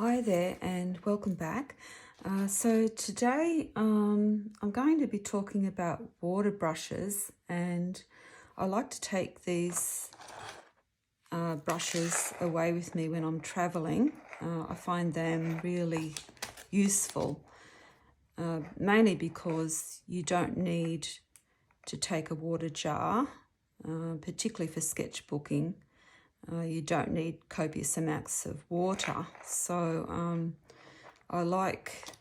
Hi there and welcome back. So today I'm going to be talking about water brushes, and I like to take these brushes away with me when I'm traveling. I find them really useful, mainly because you don't need to take a water jar, particularly for sketchbooking. You don't need copious amounts of water, so I like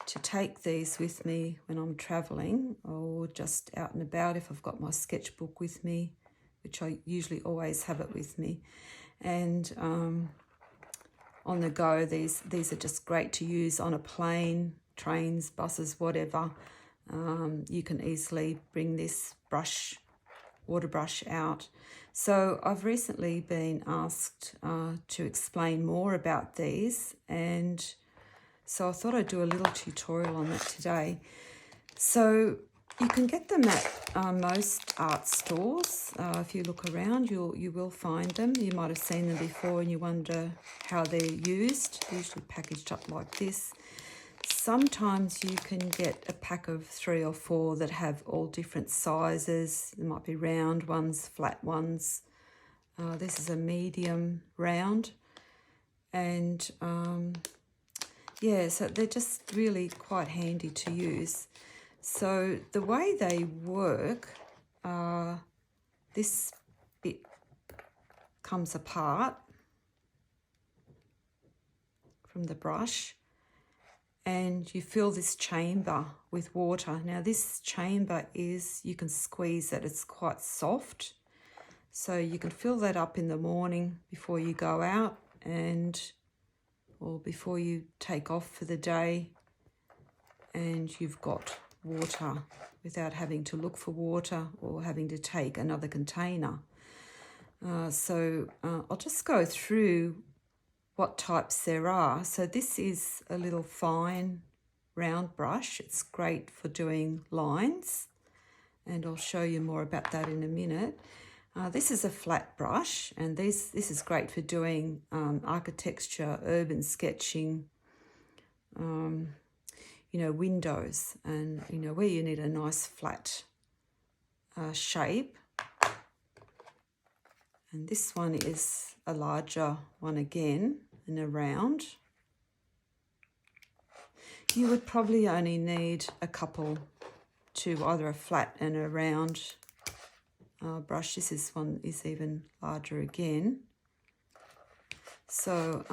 to take these with me when I'm traveling or just out and about if I've got my sketchbook with me, which I usually always have it with me. And on the go, these are just great to use on a plane, trains, buses, whatever. You can easily bring this water brush out. So I've recently been asked to explain more about these, and so I thought I'd do a little tutorial on that today. So you can get them at most art stores. If you look around, you will find them. You might have seen them before and you wonder how they're used. They're usually packaged up like this. Sometimes you can get a pack of 3 or 4 that have all different sizes. There might be round ones, flat ones. This is a medium round. And yeah, so they're just really quite handy to use. So the way they work, this bit comes apart from the brush, and you fill this chamber with water. Now this chamber you can squeeze it, it's quite soft. So you can fill that up in the morning before you go out or before you take off for the day, and you've got water without having to look for water or having to take another container. So I'll just go through what types there are. So this is a little fine round brush. It's great for doing lines, and I'll show you more about that in a minute. This is a flat brush, and this is great for doing architecture, urban sketching, windows, and where you need a nice flat shape. And this one is a larger one again, and a round. You would probably only need a couple to either a flat and a round brush. This one is even larger again. So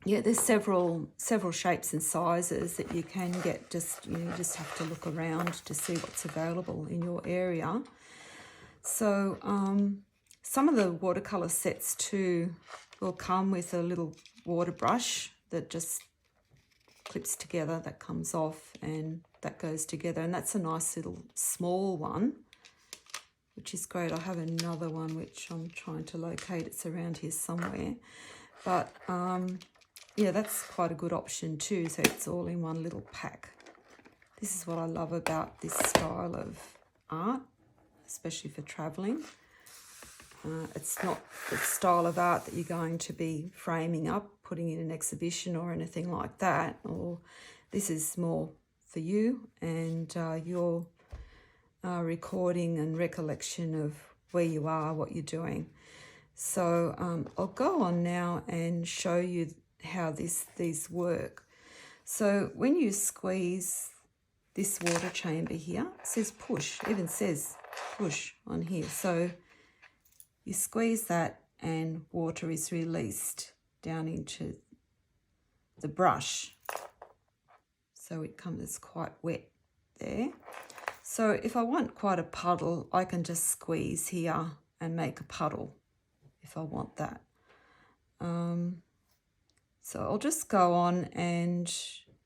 yeah, there's several shapes and sizes that you can get. You just have to look around to see what's available in your area. So some of the watercolor sets too will come with a little water brush that just clips together, that comes off and that goes together, and that's a nice little small one, which is great. I have another one which I'm trying to locate. It's around here somewhere. But yeah, that's quite a good option too. So it's all in one little pack. This is what I love about this style of art, especially for traveling. It's not the style of art that you're going to be framing up, putting in an exhibition or anything like that. Or this is more for you and your recording and recollection of where you are, what you're doing. So I'll go on now and show you how these work. So when you squeeze this water chamber here, it says push, even says push on here. So you squeeze that and water is released down into the brush. So it comes quite wet there. So if I want quite a puddle, I can just squeeze here and make a puddle if I want that. So I'll just go on, and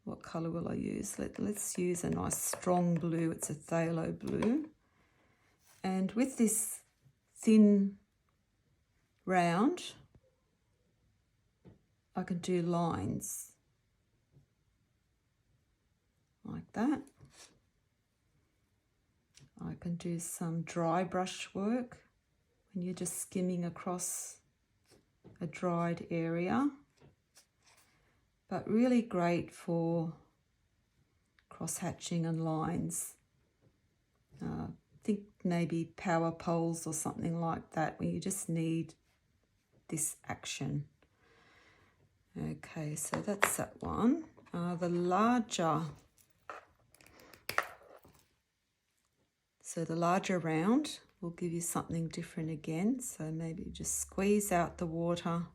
what colour will I use? Let's use a nice strong blue. It's a phthalo blue. And with this thin round, I can do lines like that. I can do some dry brush work when you're just skimming across a dried area. but really great for cross-hatching and lines. Think maybe power poles or something like that, where you just need this action. Okay, so that's that one. The larger round will give you something different again. So maybe just squeeze out the water.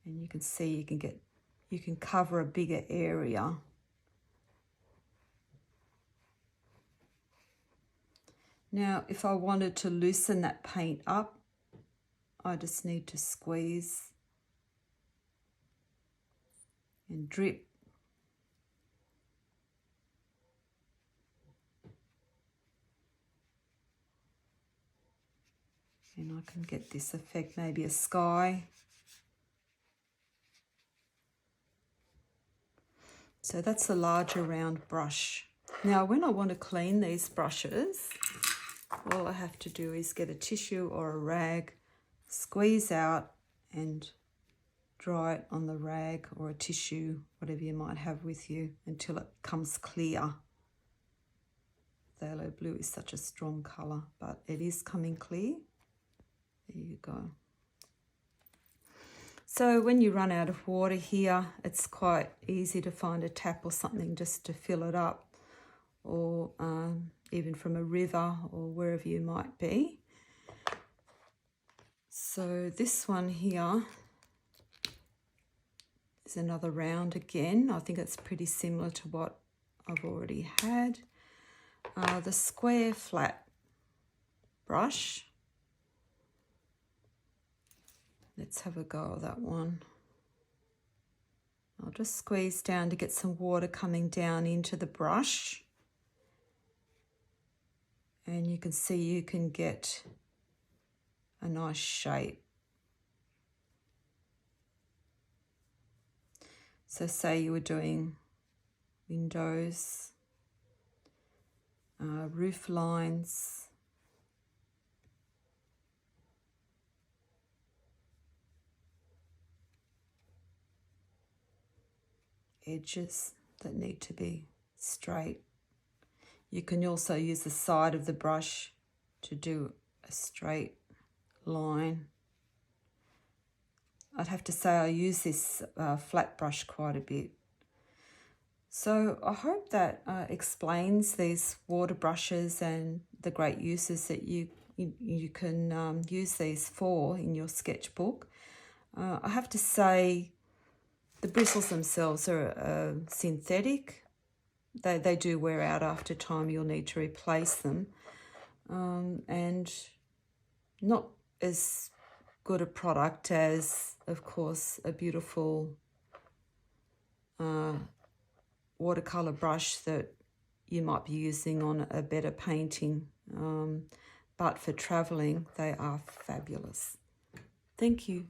And you can see you can cover a bigger area. Now, if I wanted to loosen that paint up, I just need to squeeze and drip. And I can get this effect, maybe a sky. So that's the larger round brush. Now, when I want to clean these brushes, all I have to do is get a tissue or a rag, squeeze out and dry it on the rag or a tissue, whatever you might have with you, until it comes clear. Phthalo blue is such a strong colour, but it is coming clear. There you go. So when you run out of water here, it's quite easy to find a tap or something just to fill it up, or even from a river or wherever you might be. So this one here is another round again. I think it's pretty similar to what I've already had. The square flat brush. Let's have a go of that one. I'll just squeeze down to get some water coming down into the brush. And you can see you can get a nice shape. So say you were doing windows, roof lines, edges that need to be straight. You can also use the side of the brush to do a straight line. I'd have to say I use this flat brush quite a bit. So I hope that explains these water brushes and the great uses that you can use these for in your sketchbook. I have to say the bristles themselves are synthetic. They do wear out after time. You'll need to replace them. And not as good a product as, of course, a beautiful watercolour brush that you might be using on a better painting. But for travelling, they are fabulous. Thank you.